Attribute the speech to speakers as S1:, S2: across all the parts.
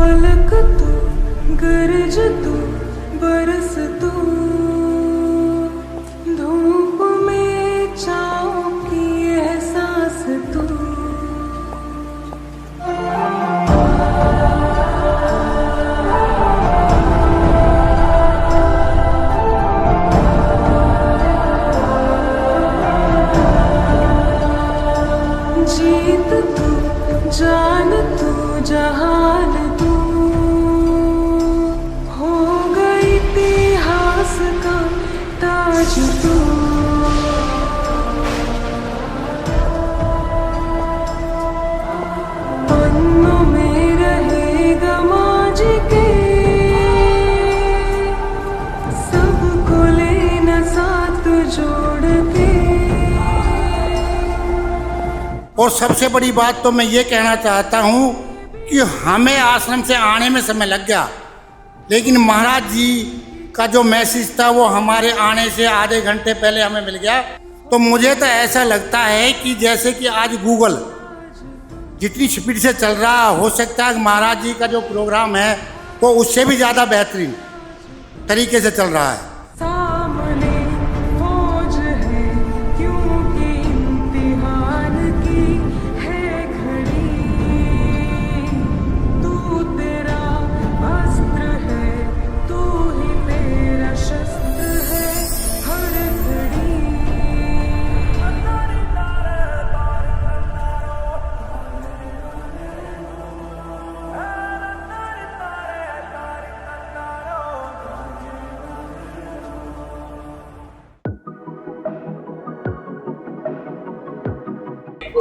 S1: पलक तू, गरज तू, बरस तू, धूप में छाँव की एहसास तू। जीत तू, जान तू, जहान तू, हो गई इतिहास का ताज तू। पन्नों में रहेगा माजी के, सबको लेना साथ जोड़ के।
S2: और सबसे बड़ी बात तो मैं ये कहना चाहता हूँ कि हमें आश्रम से आने में समय लग गया, लेकिन महाराज जी का जो मैसेज था वो हमारे आने से आधे घंटे पहले हमें मिल गया। तो मुझे तो ऐसा लगता है कि जैसे कि आज गूगल जितनी स्पीड से चल रहा, हो सकता है महाराज जी का जो प्रोग्राम है वो उससे भी ज़्यादा बेहतरीन तरीके से चल रहा है।
S1: सामने फौज है क्योंकि इम्तिहान की है घड़ी, तू तेरा अस्त्र है, तू ही तेरा शस्त्र है हर घड़ी।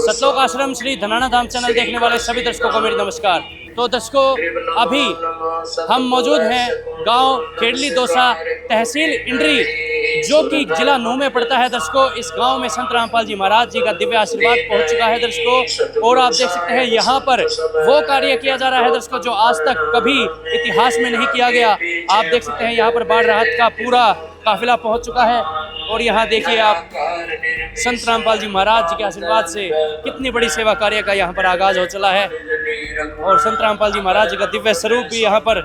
S3: सतलोक आश्रम श्री धनाना धाम चैनल देखने वाले सभी दर्शकों को मेरी नमस्कार। तो दर्शकों, अभी हम मौजूद हैं गांव खेड़ली दोसा, तहसील इंड्री, जो कि जिला नूह में पड़ता है। दर्शकों, इस गांव में संत रामपाल जी महाराज जी का दिव्य आशीर्वाद पहुंच चुका है दर्शकों। और आप देख सकते हैं यहाँ पर वो कार्य किया जा रहा है दर्शकों जो आज तक कभी इतिहास में नहीं किया गया। आप देख सकते हैं यहाँ पर बाढ़ राहत का पूरा काफिला पहुँच चुका है। और यहाँ देखिए आप, संत रामपाल जी महाराज जी के आशीर्वाद से कितनी बड़ी सेवा कार्य का यहाँ पर आगाज हो चला है। और संत रामपाल जी महाराज जी का दिव्य स्वरूप भी यहाँ पर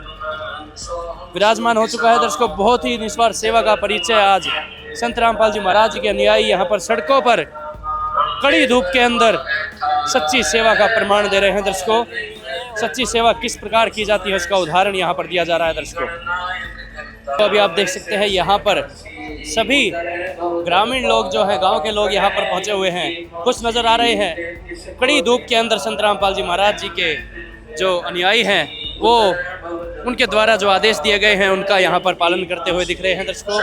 S3: विराजमान हो चुका है दर्शकों। बहुत ही निस्वार्थ सेवा का परिचय आज संत रामपाल जी महाराज जी के अनुयायी यहाँ पर सड़कों पर कड़ी धूप के अंदर सच्ची सेवा का प्रमाण दे रहे हैं दर्शकों। सच्ची सेवा किस प्रकार की जाती है उसका उदाहरण यहाँ पर दिया जा रहा है दर्शकों। तो अभी आप देख सकते हैं यहाँ पर सभी ग्रामीण लोग जो है, गांव के लोग यहाँ पर पहुँचे हुए हैं, कुछ नज़र आ रहे हैं। कड़ी धूप के अंदर संत रामपाल जी महाराज जी के जो अनुयायी हैं वो उनके द्वारा जो आदेश दिए गए हैं उनका यहाँ पर पालन करते हुए दिख रहे हैं दर्शकों।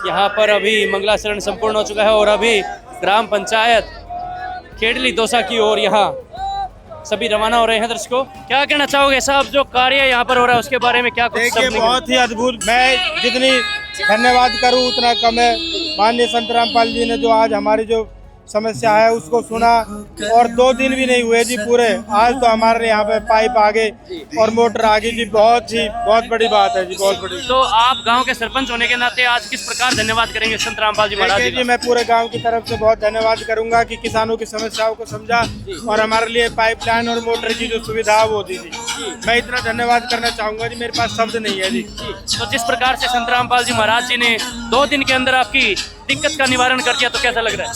S3: यहाँ पर अभी मंगलाचरण संपूर्ण हो चुका है और अभी ग्राम पंचायत खेड़ली दोसा की ओर यहाँ सभी रवाना हो रहे हैं दर्शकों। क्या कहना चाहोगे साहब, जो कार्य यहाँ पर हो रहा है उसके बारे में क्या कुछ?
S4: देखिए, बहुत ही अद्भुत। मैं जितनी धन्यवाद करूँ उतना कम है। माननीय संत रामपाल जी ने जो आज हमारी जो समस्या है उसको सुना, और 2 दिन भी नहीं हुए जी पूरे, आज तो हमारे यहाँ पे पाइप आ गई और मोटर आ गई जी। बहुत बड़ी बात है जी, बहुत बड़ी।
S3: तो आप गांव के सरपंच होने के नाते आज किस प्रकार धन्यवाद करेंगे संत रामपाल जी महाराज जी?
S4: मैं पूरे गांव की तरफ से बहुत धन्यवाद करूंगा कि किसानों की समस्याओं को समझा और हमारे लिए पाइपलाइन और मोटर की जो सुविधा है वो दी थी। मैं इतना धन्यवाद करना चाहूंगा जी, मेरे पास शब्द नहीं है जी।
S3: तो जिस प्रकार से संत रामपाल जी महाराज जी ने 2 दिन के अंदर आपकी दिक्कत का निवारण कर दिया, तो कैसा लग रहा है?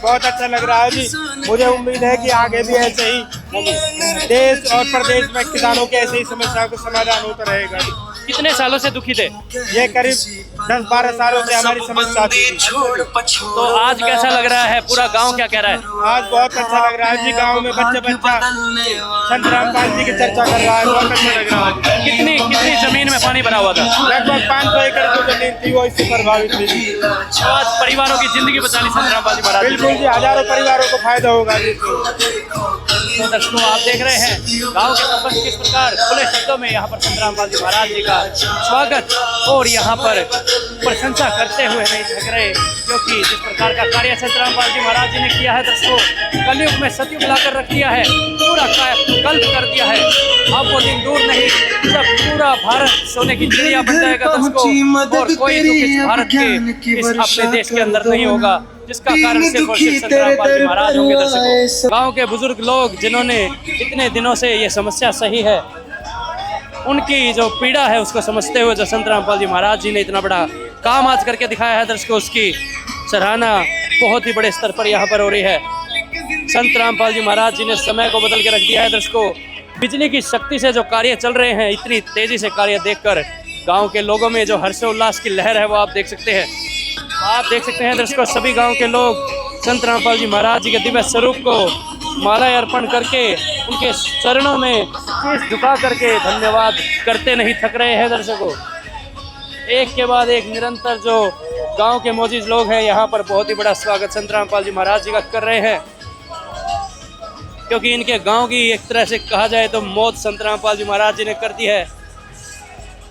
S4: बहुत अच्छा लग रहा है जी। मुझे उम्मीद है कि आगे भी ऐसे ही देश और प्रदेश में किसानों की ऐसी ही समस्याओं का समाधान होता रहेगा।
S3: कितने सालों से दुखी थे?
S4: ये करीब 10-12 सालों से हमारी समस्या थी।
S3: तो आज कैसा लग रहा है? पूरा गांव क्या कह रहा है?
S4: आज बहुत अच्छा लग रहा है जी। गांव में बच्चा संत रामपाल जी की चर्चा कर रहा है, बहुत अच्छा लग रहा है।
S3: कितनी जमीन में पानी भरा हुआ था?
S4: लगभग 500 एकड़ जो जमीन थी वो इससे प्रभावित थी।
S3: तो आज परिवारों की जिंदगी बचा ली संत रामपाल जी महाराज।
S4: बिल्कुल जी, हजारों परिवारों को फायदा होगा जी।
S3: तो दर्शकों, आप देख रहे हैं गांव के सरपंच किस प्रकार खुले शब्दों में यहाँ पर संत रामपाल जी महाराज जी का स्वागत और यहाँ पर प्रशंसा करते हुए नहीं थक रहे, क्योंकि जिस प्रकार का कार्य संत रामपाल जी महाराज जी ने किया है दर्शकों, कलयुग में सतयुग लाकर रख दिया है, पूरा कल्प कर दिया है। अब वो दिन दूर नहीं, जब पूरा भारत सोने की चिड़िया बन जाएगा दर्शकों, और कोई दुख इस भारत के इस अपने देश के अंदर नहीं होगा, जिसका कारण सिर्फ और सिर्फ संत रामपाल जी महाराज होंगे दर्शकों। गाँव के बुजुर्ग लोग जिन्होंने इतने दिनों से ये समस्या सही है, उनकी जो पीड़ा है उसको समझते हुए जो संत रामपाल जी महाराज जी ने इतना बड़ा काम आज करके दिखाया है दर्शकों, उसकी सराहना बहुत ही बड़े स्तर पर यहाँ पर हो रही है। संत रामपाल जी महाराज जी ने समय को बदल के रख दिया है दर्शकों। बिजली की शक्ति से जो कार्य चल रहे हैं, इतनी तेजी से कार्य देखकर गांव के लोगों में जो हर्षोल्लास की लहर है वो आप देख सकते हैं। आप देख सकते हैं दर्शकों, सभी गांव के लोग संत रामपाल जी महाराज जी के दिव्य स्वरूप को मालाएं अर्पण करके उनके चरणों में शीश झुका करके धन्यवाद करते नहीं थक रहे हैं दर्शकों। एक के बाद एक निरंतर जो गांव के मौजूद लोग हैं यहाँ पर बहुत ही बड़ा स्वागत संत रामपाल जी महाराज जी का कर रहे हैं, क्योंकि इनके गांव की एक तरह से कहा जाए तो मौत संत रामपाल जी महाराज जी ने कर दी है।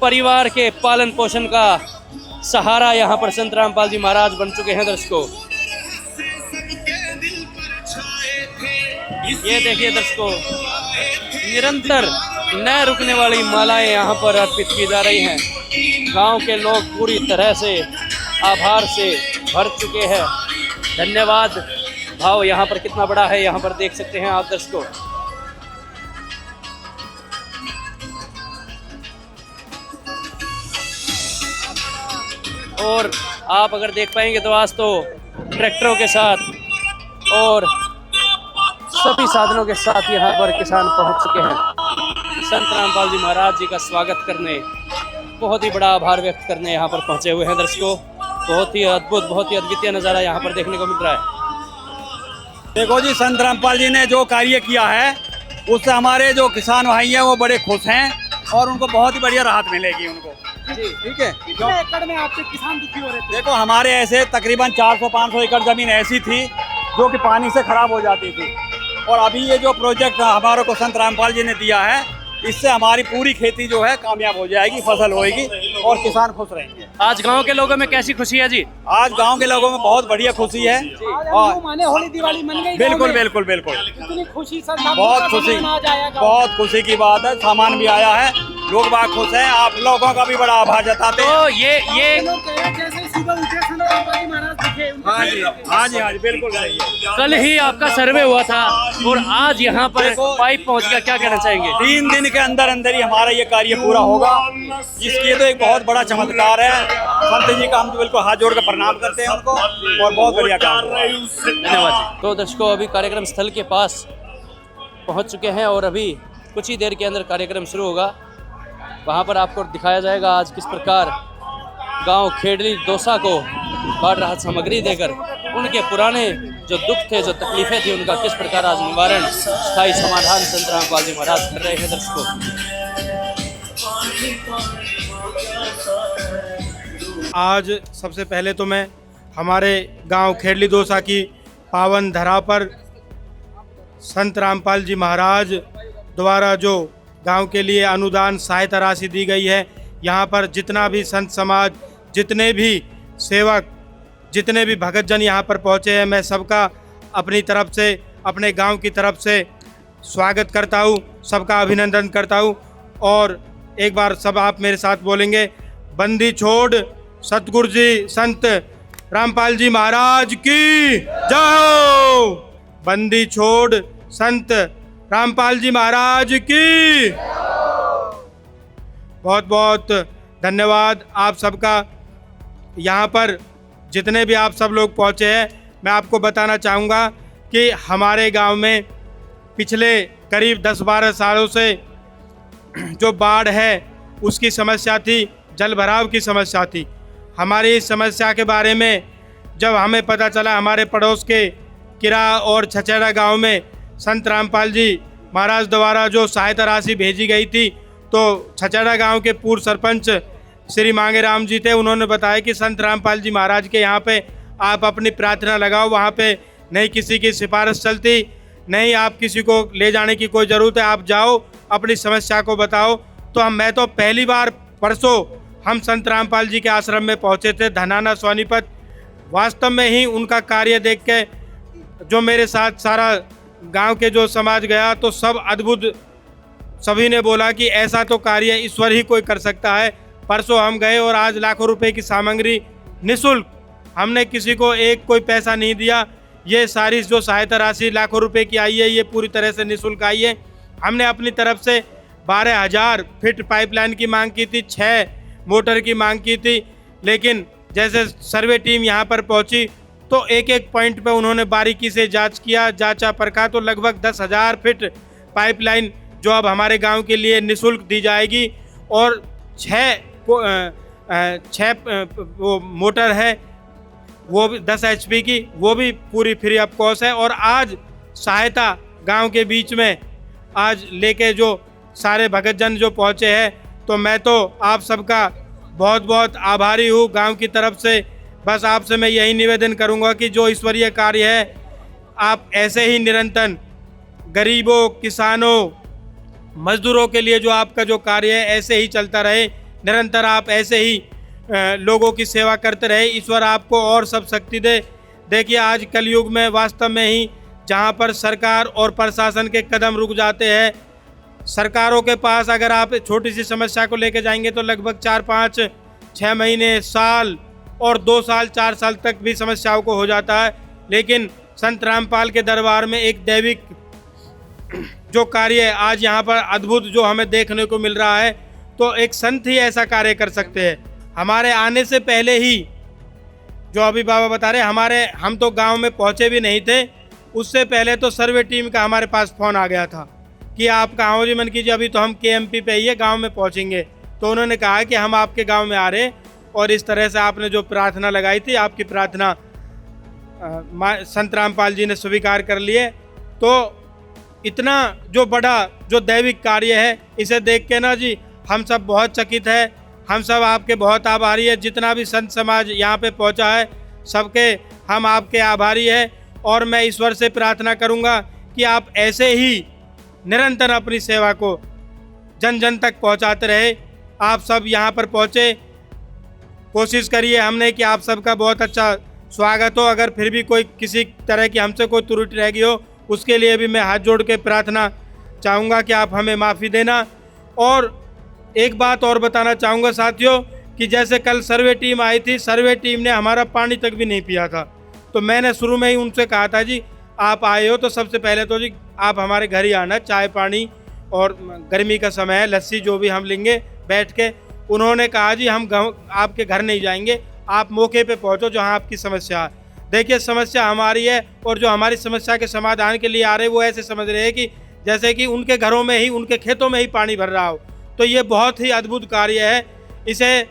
S3: परिवार के पालन पोषण का सहारा यहाँ पर संत रामपाल जी महाराज बन चुके हैं दर्शकों। ये देखिए दर्शकों, निरंतर न रुकने वाली मालाएं यहाँ पर अर्पित की जा रही हैं। गांव के लोग पूरी तरह से आभार से भर चुके हैं। धन्यवाद भाव यहाँ पर कितना बड़ा है, यहाँ पर देख सकते हैं आप दर्शकों। और आप अगर देख पाएंगे तो आज तो ट्रैक्टरों के साथ और सभी साधनों के साथ यहाँ पर किसान पहुँच चुके हैं। संत रामपाल जी महाराज जी का स्वागत करने, बहुत ही बड़ा आभार व्यक्त करने यहाँ पर पहुँचे हुए हैं दर्शकों। बहुत ही अद्भुत, बहुत ही अद्वितीय नज़ारा यहाँ पर देखने को मिल रहा है।
S5: देखो जी, संत रामपाल जी ने जो कार्य किया है उससे हमारे जो किसान भाई हैं वो बड़े खुश हैं और उनको बहुत ही बढ़िया राहत मिलेगी उनको। ठीक है।
S6: कितने एकड़ में आपके किसान दुखी हो रहे थे?
S5: देखो, हमारे ऐसे तकरीबन 400-500 एकड़ जमीन ऐसी थी जो कि पानी से खराब हो जाती थी, और अभी ये जो प्रोजेक्ट हमारे को संत रामपाल जी ने दिया है, इससे हमारी पूरी खेती जो है कामयाब हो जाएगी, फसल होएगी और किसान खुश रहेंगे।
S3: आज गांव के लोगों में कैसी खुशी है जी?
S5: आज गांव के लोगों में बहुत बढ़िया खुशी है और
S6: माने होली दिवाली मन गई।
S5: बिल्कुल बिल्कुल बिल्कुल,
S6: इतनी खुशी सर,
S5: बहुत खुशी, बहुत खुशी की बात है। सामान भी आया है, लोग बहुत खुश हैं। आप लोगों का भी बड़ा आभार जताते हैं।
S3: तो ये
S6: लोग कह रहे हैं जैसे सुबह उठे संत रामपाल जी महाराज दिखे।
S5: हाँ जी, हाँ जी, हाँ जी, बिल्कुल सही है।
S3: कल ही आपका सर्वे हुआ था और आज यहाँ पर पाइप पहुँच गया, क्या कहना चाहेंगे?
S5: 3 दिन के अंदर अंदर ही हमारा ये कार्य पूरा होगा, जिसकी तो एक बहुत बड़ा चमत्कार है। संत जी का हम बिल्कुल हाथ जोड़ कर प्रणाम करते हैं उनको, और बहुत बढ़िया काम।
S3: धन्यवाद जी। तो दर्शकों, अभी कार्यक्रम स्थल के पास पहुंच चुके हैं और अभी कुछ ही देर के अंदर कार्यक्रम शुरू होगा। वहां पर आपको दिखाया जाएगा आज किस प्रकार गांव खेड़ली दोसा को बाढ़ राहत सामग्री देकर उनके पुराने जो दुख थे, जो तकलीफें थी, उनका किस प्रकार आज निवारण, स्थायी समाधान संत रामपाल जी महाराज कर रहे हैं दर्शकों।
S4: आज सबसे पहले तो मैं हमारे गांव खेड़ली दोसा की पावन धरा पर संत रामपाल जी महाराज द्वारा जो गांव के लिए अनुदान सहायता राशि दी गई है, यहाँ पर जितना भी संत समाज, जितने भी सेवक, जितने भी भगतजन यहाँ पर पहुँचे हैं, मैं सबका अपनी तरफ से, अपने गांव की तरफ से स्वागत करता हूँ, सबका अभिनंदन करता हूँ। और एक बार सब आप मेरे साथ बोलेंगे, बंदी छोड़ सतगुरु जी संत रामपाल जी महाराज की जय हो। बंदी छोड़ संत रामपाल जी महाराज की। बहुत बहुत धन्यवाद आप सबका। यहाँ पर जितने भी आप सब लोग पहुँचे हैं, मैं आपको बताना चाहूँगा कि हमारे गांव में पिछले करीब 10-12 सालों से जो बाढ़ है उसकी समस्या थी, जल भराव की समस्या थी। हमारी इस समस्या के बारे में जब हमें पता चला, हमारे पड़ोस के किरा और छचेड़ा गांव में संत रामपाल जी महाराज द्वारा जो सहायता राशि भेजी गई थी, तो छचेड़ा गांव के पूर्व सरपंच श्री मांगे राम जी थे। उन्होंने बताया कि संत रामपाल जी महाराज के यहाँ पे आप अपनी प्रार्थना लगाओ, वहाँ पे नहीं किसी की सिफारिश चलती, नहीं आप किसी को ले जाने की कोई ज़रूरत है, आप जाओ अपनी समस्या को बताओ। तो मैं तो पहली बार परसों हम संत रामपाल जी के आश्रम में पहुँचे थे, धनाना सोनीपत। वास्तव में ही उनका कार्य देख के जो मेरे साथ सारा गांव के जो समाज गया, तो सब अद्भुत, सभी ने बोला कि ऐसा तो कार्य ईश्वर ही कोई कर सकता है। परसों हम गए और आज लाखों रुपए की सामग्री निःशुल्क, हमने किसी को एक कोई पैसा नहीं दिया। ये सारी जो सहायता राशि लाखों रुपए की आई है, ये पूरी तरह से निःशुल्क आई है। हमने अपनी तरफ से 12,000 फीट पाइपलाइन की मांग की थी, 6 मोटर की मांग की थी। लेकिन जैसे सर्वे टीम यहाँ पर पहुँची तो एक एक पॉइंट पे उन्होंने बारीकी से जांच किया, जांचा परखा, तो लगभग 10,000 फीट पाइपलाइन जो अब हमारे गांव के लिए निःशुल्क दी जाएगी। और 6 वो मोटर है, वो भी 10 HP की, वो भी पूरी फ्री ऑफ कॉस्ट है। और आज सहायता गांव के बीच में आज लेके जो सारे भगतजन जो पहुंचे हैं, तो मैं तो आप सबका बहुत बहुत आभारी हूँ गांव की तरफ से। बस आपसे मैं यही निवेदन करूंगा कि जो ईश्वरीय कार्य है आप ऐसे ही निरंतर गरीबों, किसानों, मजदूरों के लिए जो आपका जो कार्य है ऐसे ही चलता रहे, निरंतर आप ऐसे ही लोगों की सेवा करते रहे। ईश्वर आपको और सब शक्ति दे। देखिए आज कलयुग में वास्तव में ही जहाँ पर सरकार और प्रशासन के कदम रुक जाते हैं, सरकारों के पास अगर आप छोटी सी समस्या को लेकर जाएंगे तो लगभग 4, 5, 6 महीने, साल और 2 साल, 4 साल तक भी समस्याओं को हो जाता है। लेकिन संत रामपाल के दरबार में एक दैविक जो कार्य है आज यहाँ पर अद्भुत जो हमें देखने को मिल रहा है, तो एक संत ही ऐसा कार्य कर सकते हैं। हमारे आने से पहले ही जो अभी बाबा बता रहे, हम तो गांव में पहुँचे भी नहीं थे, उससे पहले तो सर्वे टीम का हमारे पास फ़ोन आ गया था कि आप कहाँ हो जी। मन कीजिए अभी तो हम KMP पे ही है, गाँव में पहुँचेंगे। तो उन्होंने कहा कि हम आपके गाँव में आ रहे हैं और इस तरह से आपने जो प्रार्थना लगाई थी, आपकी प्रार्थना संत रामपाल जी ने स्वीकार कर लिए। तो इतना जो बड़ा जो दैविक कार्य है, इसे देख के ना जी हम सब बहुत चकित है, हम सब आपके बहुत आभारी है। जितना भी संत समाज यहाँ पे पहुँचा है, सबके हम आपके आभारी है। और मैं ईश्वर से प्रार्थना करूँगा कि आप ऐसे ही निरंतर अपनी सेवा को जन जन तक पहुँचाते रहे। आप सब यहाँ पर पहुँचे, कोशिश करिए हमने कि आप सबका बहुत अच्छा स्वागत हो। अगर फिर भी कोई किसी तरह की हमसे कोई त्रुटि रह गई हो, उसके लिए भी मैं हाथ जोड़ के प्रार्थना चाहूँगा कि आप हमें माफ़ी देना। और एक बात और बताना चाहूँगा साथियों कि जैसे कल सर्वे टीम आई थी, सर्वे टीम ने हमारा पानी तक भी नहीं पिया था। तो मैंने शुरू में ही उनसे कहा था जी आप आए हो तो सबसे पहले तो जी आप हमारे घर ही आना, चाय पानी और गर्मी का समय है, लस्सी जो भी हम लेंगे बैठ के। उन्होंने कहा जी हम आपके घर नहीं जाएंगे, आप मौके पे पहुंचो जहां आपकी समस्या है। देखिए समस्या हमारी है और जो हमारी समस्या के समाधान के लिए आ रहे वो ऐसे समझ रहे हैं कि जैसे कि उनके घरों में ही, उनके खेतों में ही पानी भर रहा हो। तो ये बहुत ही अद्भुत कार्य है। इसे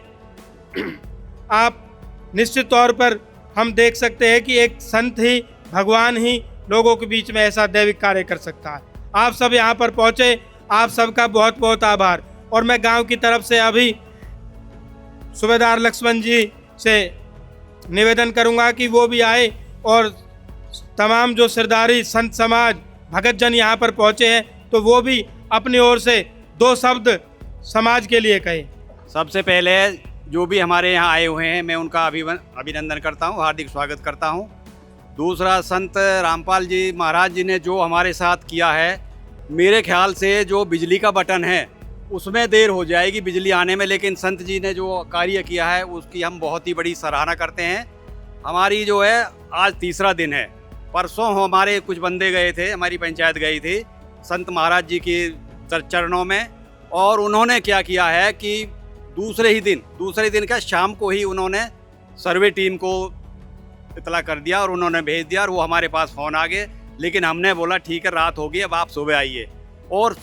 S4: आप निश्चित तौर पर हम देख सकते हैं कि एक संत ही, भगवान ही लोगों के बीच में ऐसा दैविक कार्य कर सकता है। आप सब यहाँ पर पहुँचे, आप सबका बहुत बहुत आभार। और मैं गांव की तरफ से अभी सूबेदार लक्ष्मण जी से निवेदन करूंगा कि वो भी आए और तमाम जो सरदारी, संत समाज, भगतजन यहाँ पर पहुँचे हैं तो वो भी अपनी ओर से 2 शब्द समाज के लिए कहें।
S5: सबसे पहले जो भी हमारे यहाँ आए हुए हैं मैं उनका अभिनंदन करता हूँ, हार्दिक स्वागत करता हूँ। दूसरा, संत रामपाल जी महाराज जी ने जो हमारे साथ किया है, मेरे ख्याल से जो बिजली का बटन है उसमें देर हो जाएगी बिजली आने में, लेकिन संत जी ने जो कार्य किया है उसकी हम बहुत ही बड़ी सराहना करते हैं। हमारी जो है आज 3रा दिन है। परसों हमारे कुछ बंदे गए थे, हमारी पंचायत गई थी संत महाराज जी के चरणों में, और उन्होंने क्या किया है कि दूसरे दिन का शाम को ही उन्होंने सर्वे टीम को इतला कर दिया और उन्होंने भेज दिया और वो हमारे पास फ़ोन आ गए। लेकिन हमने बोला ठीक है रात होगी, अब आप सुबह आइए। और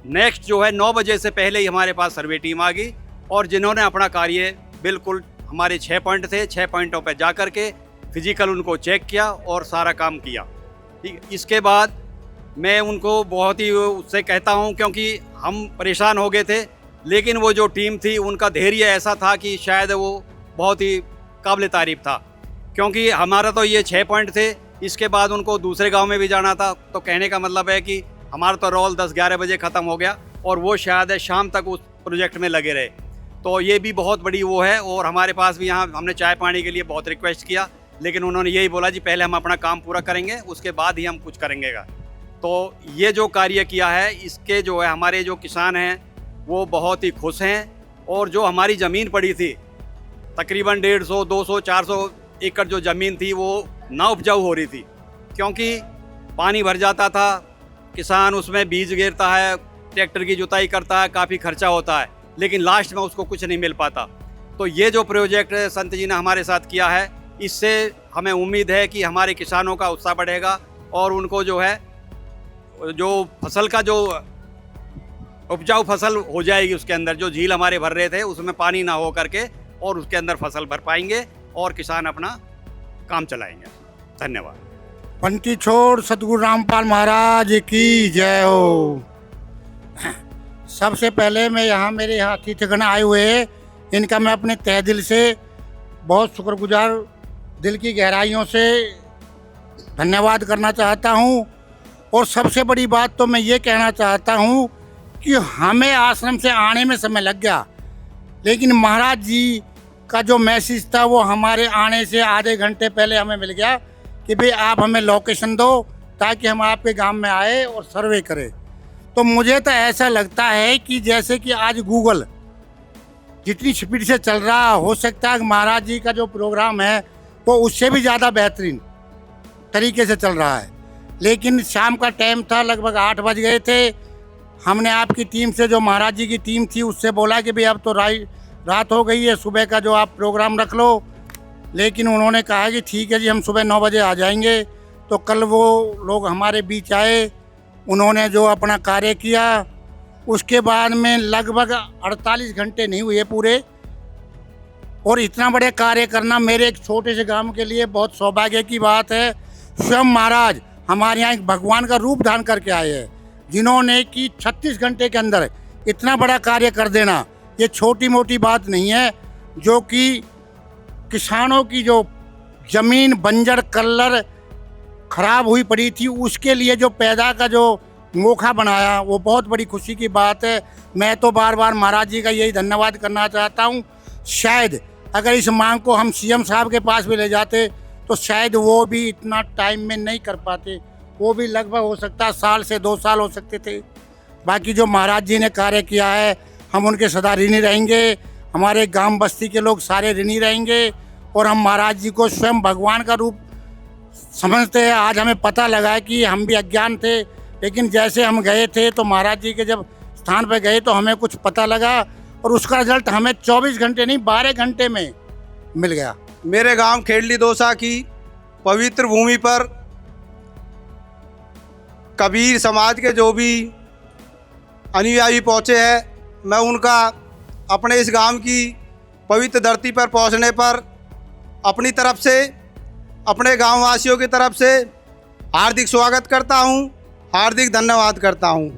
S5: नेक्स्ट जो है 9 बजे से पहले ही हमारे पास सर्वे टीम आ गई और जिन्होंने अपना कार्य बिल्कुल, हमारे 6 पॉइंट थे, 6 पॉइंटों पर जा कर के फिजिकल उनको चेक किया और सारा काम किया। ठीक, इसके बाद मैं उनको बहुत ही उससे कहता हूं, क्योंकि हम परेशान हो गए थे, लेकिन वो जो टीम थी उनका धैर्य ऐसा था कि शायद वो बहुत ही काबिल तारीफ़ था। क्योंकि हमारा तो ये 6 पॉइंट थे, इसके बाद उनको दूसरे गांव में भी जाना था। तो कहने का मतलब है कि हमारा तो रोल 10-11 बजे ख़त्म हो गया और वो शायद शाम तक उस प्रोजेक्ट में लगे रहे। तो ये भी बहुत बड़ी वो है। और हमारे पास भी यहाँ हमने चाय पानी के लिए बहुत रिक्वेस्ट किया, लेकिन उन्होंने यही बोला जी पहले हम अपना काम पूरा करेंगे, उसके बाद ही हम कुछ करेंगे। तो ये जो कार्य किया है, इसके जो है हमारे जो किसान हैं वो बहुत ही खुश हैं। और जो हमारी ज़मीन पड़ी थी तकरीबन 150, 200, 400 एकड़ जो ज़मीन थी वो ना उपजाऊ हो रही थी, क्योंकि पानी भर जाता था, किसान उसमें बीज गिरता है, ट्रैक्टर की जुताई करता है, काफ़ी खर्चा होता है, लेकिन लास्ट में उसको कुछ नहीं मिल पाता। तो ये जो प्रोजेक्ट संत जी ने हमारे साथ किया है, इससे हमें उम्मीद है कि हमारे किसानों का उत्साह बढ़ेगा और उनको जो है जो फसल का जो उपजाऊ फसल हो जाएगी, उसके अंदर जो झील हमारे भर रहे थे उसमें पानी ना हो करके और उसके अंदर फसल भर पाएंगे और किसान अपना काम चलाएंगे। धन्यवाद।
S2: पंक्ति छोड़ सतगुरु रामपाल महाराज की जय हो। सबसे पहले मैं यहाँ मेरे यहाँ अतिथिगण आए हुए हैं, इनका मैं अपने तहे दिल से बहुत शुक्रगुजार, दिल की गहराइयों से धन्यवाद करना चाहता हूँ। और सबसे बड़ी बात तो मैं ये कहना चाहता हूँ कि हमें आश्रम से आने में समय लग गया, लेकिन महाराज जी का जो मैसेज था वो हमारे आने से आधे घंटे पहले हमें मिल गया कि भाई आप हमें लोकेशन दो ताकि हम आपके गांव में आए और सर्वे करें। तो मुझे तो ऐसा लगता है कि जैसे कि आज गूगल जितनी स्पीड से चल रहा, हो सकता है महाराज जी का जो प्रोग्राम है वो उससे भी ज़्यादा बेहतरीन तरीके से चल रहा है। लेकिन शाम का टाइम था, लगभग 8 बज गए थे। हमने आपकी टीम से, जो महाराज जी की टीम थी, उससे बोला कि भाई अब तो रात हो गई है, सुबह का जो आप प्रोग्राम रख लो। लेकिन उन्होंने कहा कि ठीक है जी, हम सुबह 9 बजे आ जाएंगे। तो कल वो लोग हमारे बीच आए, उन्होंने जो अपना कार्य किया, उसके बाद में लगभग 48 घंटे नहीं हुए पूरे, और इतना बड़े कार्य करना मेरे एक छोटे से गांव के लिए बहुत सौभाग्य की बात है। स्वयं महाराज हमारे यहाँ एक भगवान का रूप धारण करके आए हैं, जिन्होंने कि 36 घंटे के अंदर इतना बड़ा कार्य कर देना ये छोटी मोटी बात नहीं है। जो कि किसानों की जो ज़मीन बंजर कल्लर खराब हुई पड़ी थी, उसके लिए जो पैदा का जो मौका बनाया, वो बहुत बड़ी खुशी की बात है। मैं तो बार बार महाराज जी का यही धन्यवाद करना चाहता हूँ। शायद अगर इस मांग को हम सीएम साहब के पास भी ले जाते तो शायद वो भी इतना टाइम में नहीं कर पाते, वो भी लगभग हो सकता है 1 साल से 2 साल हो सकते थे। बाकी जो महाराज जी ने कार्य किया है, हम उनके सदा ऋणी रहेंगे, हमारे गांव बस्ती के लोग सारे ऋणी रहेंगे, और हम महाराज जी को स्वयं भगवान का रूप समझते हैं। आज हमें पता लगा कि हम भी अज्ञान थे, लेकिन जैसे हम गए थे तो महाराज जी के जब स्थान पर गए तो हमें कुछ पता लगा, और उसका रिजल्ट हमें 24 घंटे नहीं 12 घंटे में मिल गया।
S4: मेरे गांव खेड़ली दोसा की पवित्र भूमि पर कबीर समाज के जो भी अनुयायी पहुँचे हैं, मैं उनका अपने इस गांव की पवित्र धरती पर पहुंचने पर अपनी तरफ से, अपने गांव वासियों की तरफ से हार्दिक स्वागत करता हूं, हार्दिक धन्यवाद करता हूं।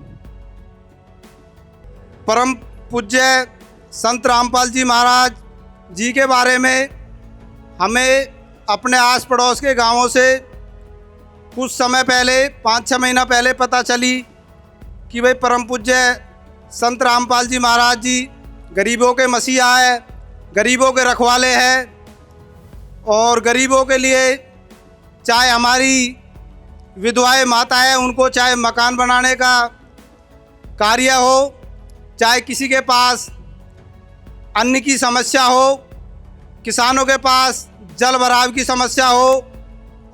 S4: परम पूज्य संत रामपाल जी महाराज जी के बारे में हमें अपने आस पड़ोस के गांवों से कुछ समय पहले, 5-6 महीना पहले पता चली कि भाई परम पूज्य संत रामपाल जी महाराज जी गरीबों के मसीहा है, गरीबों के रखवाले हैं, और गरीबों के लिए चाहे हमारी विधवाएं माता है उनको चाहे मकान बनाने का कार्य हो, चाहे किसी के पास अन्न की समस्या हो, किसानों के पास जल भराव की समस्या हो,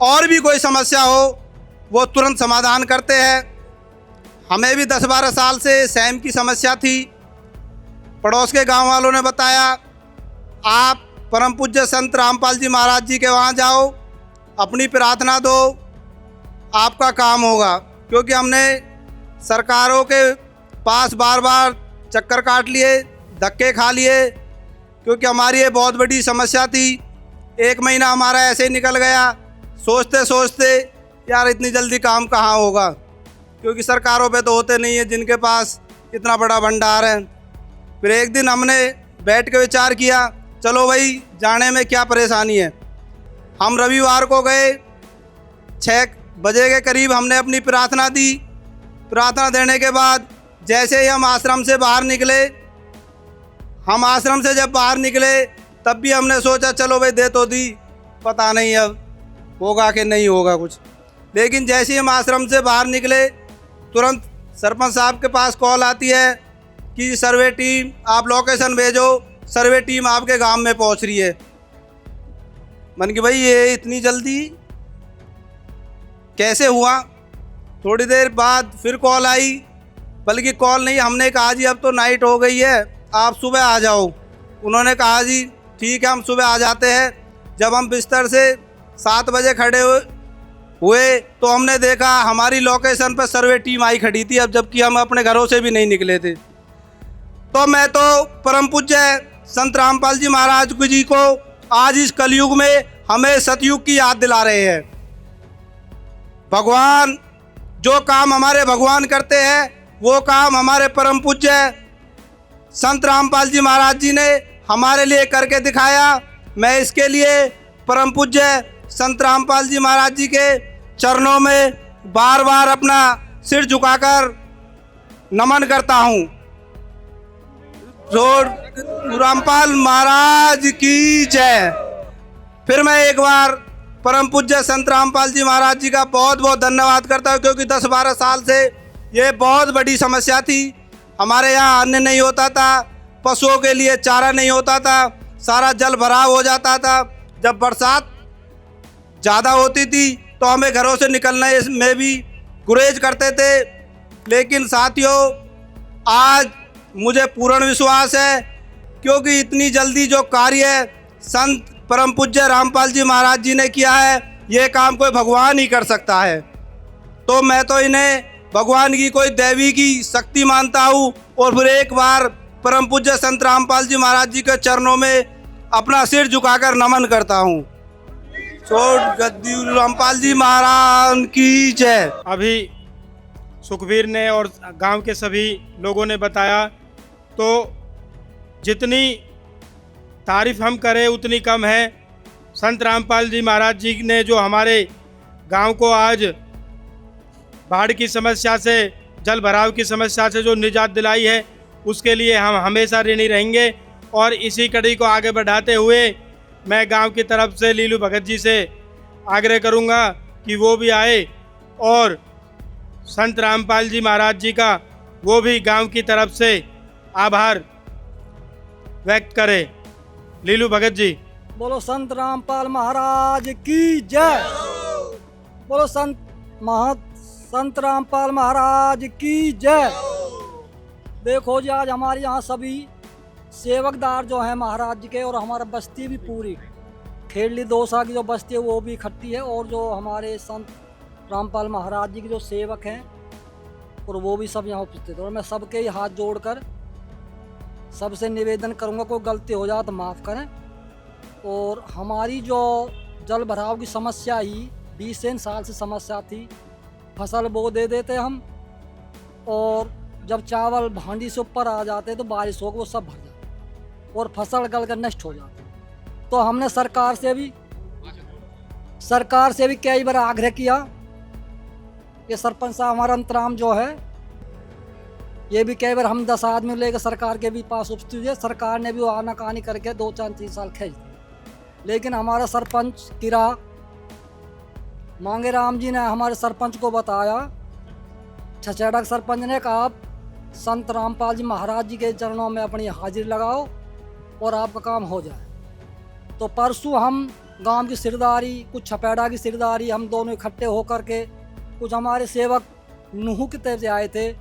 S4: और भी कोई समस्या हो, वो तुरंत समाधान करते हैं। हमें भी 10-12 साल से सहम की समस्या थी। पड़ोस के गांव वालों ने बताया, आप परम पूज्य संत रामपाल जी महाराज जी के वहाँ जाओ, अपनी प्रार्थना दो, आपका काम होगा। क्योंकि हमने सरकारों के पास बार बार चक्कर काट लिए, धक्के खा लिए, क्योंकि हमारी ये बहुत बड़ी समस्या थी। 1 महीना हमारा ऐसे ही निकल गया, सोचते सोचते यार इतनी जल्दी काम कहाँ होगा, क्योंकि सरकारों पे तो होते नहीं है जिनके पास इतना बड़ा भंडार है। फिर एक दिन हमने बैठ के विचार किया, चलो भाई जाने में क्या परेशानी है। हम रविवार को गए, 6 बजे के करीब हमने अपनी प्रार्थना दी। प्रार्थना देने के बाद जैसे ही हम आश्रम से बाहर निकले, हम आश्रम से जब बाहर निकले तब भी हमने सोचा चलो भाई दे तो दी, पता नहीं अब होगा कि नहीं होगा कुछ। लेकिन जैसे ही हम आश्रम से बाहर निकले, तुरंत सरपंच साहब के पास कॉल आती है कि सर्वे टीम आप लोकेशन भेजो, सर्वे टीम आपके गांव में पहुंच रही है। मन कि भाई ये इतनी जल्दी कैसे हुआ। थोड़ी देर बाद फिर कॉल आई
S7: बल्कि कॉल नहीं, हमने कहा जी अब तो नाइट हो गई है, आप सुबह आ जाओ। उन्होंने कहा जी ठीक है हम सुबह आ जाते हैं। जब हम बिस्तर से 7 बजे खड़े हुए तो हमने देखा हमारी लोकेशन पर सर्वे टीम आई खड़ी थी, अब जबकि हम अपने घरों से भी नहीं निकले थे। तो मैं तो परम पूज्य संत रामपाल जी महाराज जी को आज इस कलयुग में हमें सतयुग की याद दिला रहे हैं। भगवान जो काम हमारे भगवान करते हैं वो काम हमारे परम पूज्य संत रामपाल जी महाराज जी ने हमारे लिए करके दिखाया। मैं इसके लिए परम पूज्य संत रामपाल जी महाराज जी के चरणों में बार बार अपना सिर झुकाकर नमन करता हूँ। रामपाल महाराज की जय। फिर मैं एक बार परम पूज्य संत रामपाल जी महाराज जी का बहुत बहुत धन्यवाद करता हूँ, क्योंकि 10-12 साल से ये बहुत बड़ी समस्या थी। हमारे यहाँ अन्न नहीं होता था, पशुओं के लिए चारा नहीं होता था, सारा जल भराव हो जाता था। जब बरसात ज़्यादा होती थी तो हमें घरों से निकलने में भी गुरेज करते थे। लेकिन साथियों आज मुझे पूर्ण विश्वास है, क्योंकि इतनी जल्दी जो कार्य संत परम पूज्य रामपाल जी महाराज जी ने किया है, ये काम कोई भगवान ही कर सकता है। तो मैं तो इन्हें भगवान की कोई देवी की शक्ति मानता हूँ। और फिर एक बार परम पूज्य संत रामपाल जी महाराज जी के चरणों में अपना सिर झुकाकर नमन करता हूँ। गद्दी रामपाल जी महाराज की जय।
S4: अभी सुखबीर ने और गांव के सभी लोगों ने बताया, तो जितनी तारीफ हम करें उतनी कम है। संत रामपाल जी महाराज जी ने जो हमारे गांव को आज बाढ़ की समस्या से, जल भराव की समस्या से जो निजात दिलाई है, उसके लिए हम हमेशा ऋणी रहेंगे। और इसी कड़ी को आगे बढ़ाते हुए मैं गांव की तरफ से लीलू भगत जी से आग्रह करूंगा कि वो भी आए और संत रामपाल जी महाराज जी का वो भी गांव की तरफ से आभार व्यक्त करें। लीलू भगत जी।
S8: बोलो संत रामपाल महाराज की जय। बोलो संत रामपाल महाराज की जय। देखो जी आज हमारे यहाँ सभी सेवकदार जो हैं महाराज जी के, और हमारा बस्ती भी पूरी खेड़ली दोसा की जो बस्ती है वो भी इकट्ठी है, और जो हमारे संत रामपाल महाराज जी के जो सेवक हैं और वो भी सब यहाँ उपस्थित है। और मैं सबके ही हाथ जोड़कर सबसे निवेदन करूँगा, कोई गलती हो जाए तो माफ़ करें। और हमारी जो जल भराव की समस्या ही 20 साल से समस्या थी। फसल बो दे देते हम, और जब चावल भांडी से ऊपर आ जाते तो बारिश हो वो सब भर जाते और फसल गल कर नष्ट हो जाती। तो हमने सरकार से भी कई बार आग्रह किया। ये सरपंच साहब हमारा अंतराम जो है, ये भी कई बार हम 10 आदमी लेकर सरकार के भी पास उपस्थित है। सरकार ने भी वो आनाकानी करके 2-3 साल खींच दी। लेकिन हमारा सरपंच किरा मांगे राम जी ने हमारे सरपंच को बताया, छछेड़ा के सरपंच ने कहा आप संत रामपाल जी महाराज जी के चरणों में अपनी हाजिरी लगाओ और आपका काम हो जाए। तो परसों हम गांव की सिरदारी, कुछ छपेड़ा की सिरदारी, हम दोनों इकट्ठे होकर के, कुछ हमारे सेवक नूह की तरफ से आए थे,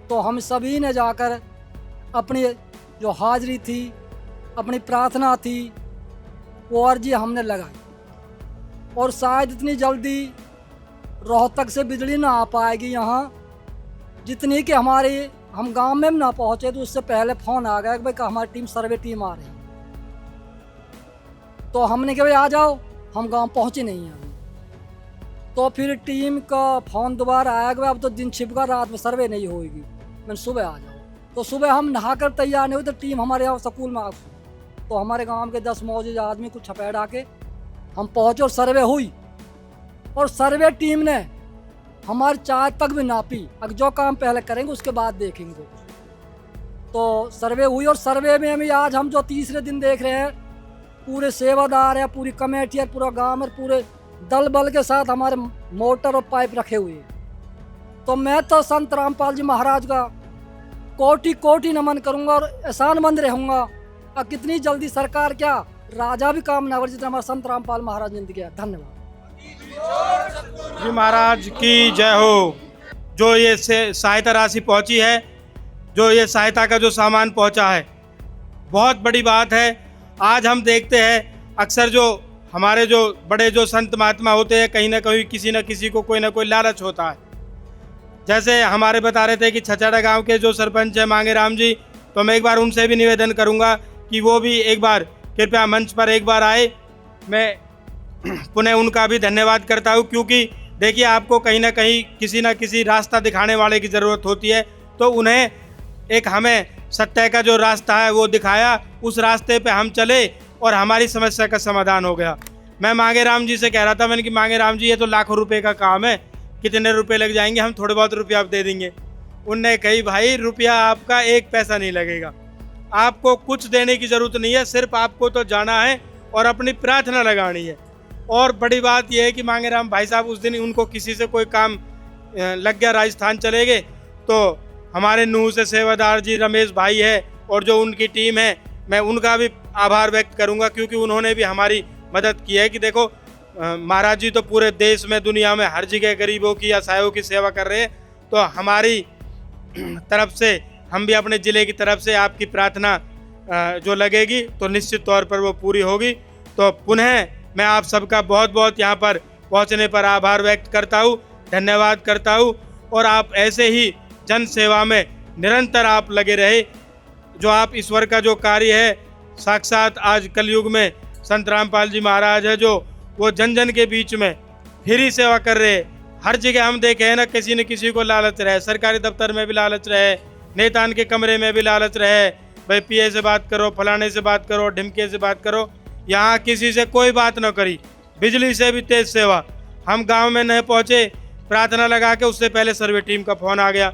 S8: तो हम सभी ने जाकर अपनी जो हाजिरी थी, अपनी प्रार्थना थी, वो अर्जी हमने लगाई। और शायद इतनी जल्दी रोहतक से बिजली ना आ पाएगी यहाँ, जितनी कि हम गांव में भी ना पहुँचे तो उससे पहले फ़ोन आ गया कि भाई हमारी टीम सर्वे टीम आ रही। तो हमने कहा भाई आ जाओ, हम गांव पहुँचे नहीं हैं अभी। तो फिर टीम का फ़ोन दोबारा आया कि अब तो दिन छिप गया, रात में सर्वे नहीं होगी, मैंने सुबह आ जाओ। तो सुबह हम नहाकर तैयार नहीं हुए तो टीम हमारे यहाँ स्कूल में आ गई। तो हमारे गांव के 10 मौजूद आदमी कुछ छपेड़ा के हम पहुँचे और सर्वे हुई। और सर्वे टीम ने हमारी चाय तक भी नापी। अब जो काम पहले करेंगे उसके बाद देखेंगे। तो सर्वे हुई, और सर्वे में भी आज हम जो तीसरे दिन देख रहे हैं, पूरे सेवादार है, पूरी कमेटी है, पूरा गांव है, पूरे दल बल के साथ हमारे मोटर और पाइप रखे हुए हैं। तो मैं तो संत रामपाल जी महाराज का कोटि कोटि नमन करूंगा और एहसानमंद रहूंगा। और कितनी जल्दी सरकार क्या राजा भी काम ना कर जितना हमारा संत रामपाल महाराज ने किया। धन्यवाद।
S4: जी महाराज की जय हो। जो ये सहायता राशि पहुंची है, जो ये सहायता का जो सामान पहुंचा है, बहुत बड़ी बात है। आज हम देखते हैं अक्सर जो हमारे जो बड़े जो संत महात्मा होते हैं, कहीं ना कहीं किसी न किसी को कोई ना कोई लालच होता है। जैसे हमारे बता रहे थे कि छछाड़ा गांव के जो सरपंच है मांगेराम जी, तो मैं एक बार उनसे भी निवेदन करूंगा कि वो भी एक बार कृपया मंच पर एक बार आए। मैं पुनः उनका भी धन्यवाद करता हूं, क्योंकि देखिए आपको कहीं ना कहीं किसी न किसी रास्ता दिखाने वाले की ज़रूरत होती है, तो उन्हें एक हमें सत्य का जो रास्ता है वो दिखाया, उस रास्ते पे हम चले और हमारी समस्या का समाधान हो गया। मैं मांगेराम जी से कह रहा था, मैंने कि मांगेराम जी ये तो लाखों रुपए का काम है, कितने रुपए लग जाएंगे, हम थोड़े बहुत रुपया आप दे देंगे। उनने कही भाई रुपया आपका एक पैसा नहीं लगेगा, आपको कुछ देने की ज़रूरत नहीं है, सिर्फ आपको तो जाना है और अपनी प्रार्थना लगानी है। और बड़ी बात यह है कि मांगेराम भाई साहब उस दिन उनको किसी से कोई काम लग गया, राजस्थान चले गए, तो हमारे नूह से सेवादार जी रमेश भाई है और जो उनकी टीम है, मैं उनका भी आभार व्यक्त करूंगा, क्योंकि उन्होंने भी हमारी मदद की है। कि देखो महाराज जी तो पूरे देश में दुनिया में हर जगह गरीबों की असहायों की सेवा कर रहे हैं, तो हमारी तरफ से हम भी अपने ज़िले की तरफ से आपकी प्रार्थना जो लगेगी तो निश्चित तौर पर वो पूरी होगी। तो पुनः मैं आप सबका बहुत बहुत यहाँ पर पहुँचने पर आभार व्यक्त करता हूँ, धन्यवाद करता हूँ। और आप ऐसे ही जन सेवा में निरंतर आप लगे रहे। जो आप ईश्वर का जो कार्य है, साक्षात आज कलयुग में संत रामपाल जी महाराज है, जो वो जन जन के बीच में फ्री सेवा कर रहे। हर जगह हम देखे हैं ना, किसी न किसी को लालच रहे, सरकारी दफ्तर में भी लालच रहे, नेतान के कमरे में भी लालच रहे, भाई पीए से बात करो, फलाने से बात करो, ढिमके से बात करो। यहाँ किसी से कोई बात न करी, बिजली से भी तेज सेवा। हम गांव में नहीं पहुँचे, प्रार्थना लगा के उससे पहले सर्वे टीम का फ़ोन आ गया,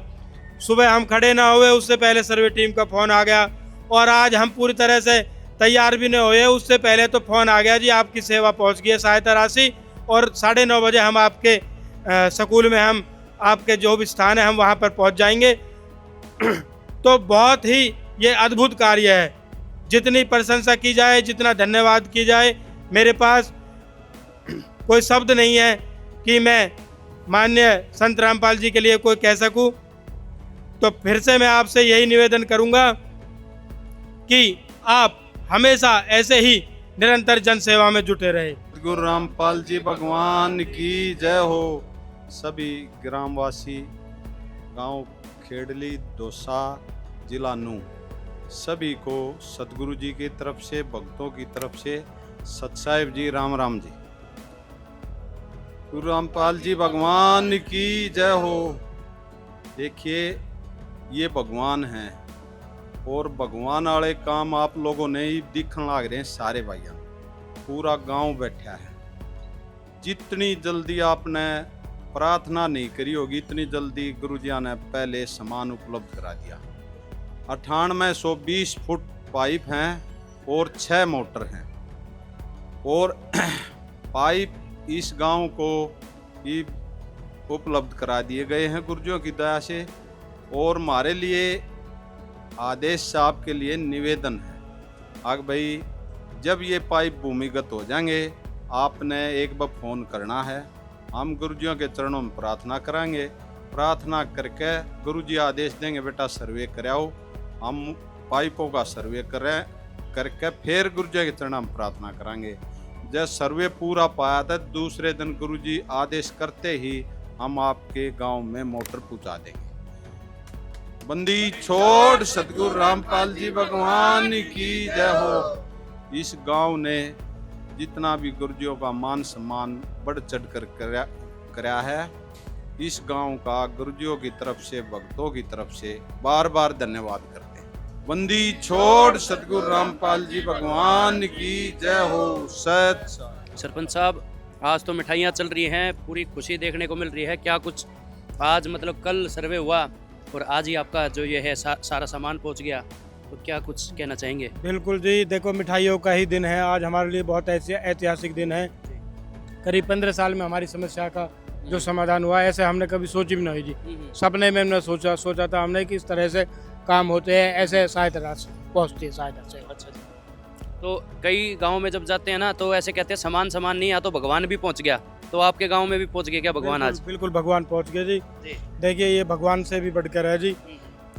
S4: सुबह हम खड़े ना हुए उससे पहले सर्वे टीम का फ़ोन आ गया, और आज हम पूरी तरह से तैयार भी नहीं हुए उससे पहले तो फ़ोन आ गया, जी आपकी सेवा पहुंच गई है सहायता राशि, और 9:30 बजे हम आपके स्कूल में, हम आपके जो भी स्थान है हम वहां पर पहुंच जाएंगे। तो बहुत ही ये अद्भुत कार्य है, जितनी प्रशंसा की जाए, जितना धन्यवाद की जाए, मेरे पास कोई शब्द नहीं है कि मैं माननीय संत रामपाल जी के लिए कोई कह सकूं। तो फिर से मैं आपसे यही निवेदन करूंगा कि आप हमेशा ऐसे ही निरंतर जन सेवा में जुटे रहे।
S9: गुरु रामपाल जी भगवान की जय हो। सभी ग्रामवासी, गांव खेड़ली दोसा, जिला नूह, सभी को सतगुरु जी की तरफ से, भक्तों की तरफ से सत साहिब जी राम राम जी। गुरु रामपाल जी भगवान की जय हो। देखिए ये भगवान हैं और भगवान वाले काम आप लोगों ने ही दिखने लग रहे हैं। सारे भाइयों, पूरा गांव बैठा है। जितनी जल्दी आपने प्रार्थना नहीं करी होगी, इतनी जल्दी गुरुजिया ने पहले सामान उपलब्ध करा दिया। 9820 फुट पाइप हैं और 6 मोटर हैं, और पाइप इस गांव को ही उपलब्ध करा दिए गए हैं गुरुजियों की दया से। और हमारे लिए आदेश साहब के लिए निवेदन है, आग भाई जब ये पाइप भूमिगत हो जाएंगे आपने एक बार फ़ोन करना है, हम गुरुजियों के चरणों में प्रार्थना कराएंगे। प्रार्थना करके गुरुजी आदेश देंगे बेटा सर्वे कराओ, हम पाइपों का सर्वे करके फिर गुरुजी के चरणों में प्रार्थना करेंगे। जब सर्वे पूरा पाया था दूसरे दिन गुरुजी आदेश करते ही हम आपके गांव में मोटर पहुंचा देंगे। बंदी छोड़ सतगुरु रामपाल जी भगवान की जय हो। इस गांव ने जितना भी गुरुजियों का मान सम्मान बढ़ चढ़ कर कराया है, इस गांव का गुरुजियों की तरफ से, भक्तों की तरफ से बार बार धन्यवाद करते हैं। बंदी छोड़ सतगुरु रामपाल जी भगवान की जय हो। सत
S3: सरपंच साहब, आज तो मिठाइयाँ चल रही हैं, पूरी खुशी देखने को मिल रही है। क्या कुछ आज मतलब कल सर्वे हुआ और आज ही आपका जो ये है सारा सामान पहुंच गया, तो क्या कुछ कहना चाहेंगे?
S4: बिल्कुल जी, देखो मिठाइयों का ही दिन है आज, हमारे लिए बहुत ऐतिहासिक दिन है। करीब 15 साल में हमारी समस्या का जो समाधान हुआ, ऐसे हमने कभी सोची भी नहीं जी। सपने में हमने सोचा था हमने कि इस तरह से काम होते हैं, ऐसे सहायता राशि पहुँचती है सहायता से।
S3: अच्छा जी। तो कई गाँव में जब जाते हैं ना तो ऐसे कहते हैं सामान नहीं, या तो भगवान भी पहुँच गया, तो आपके गांव में भी पहुंच गए क्या भगवान आज?
S4: बिल्कुल भगवान पहुंच गए जी।
S3: जी।
S4: देखिए ये भगवान से भी बढ़कर है जी।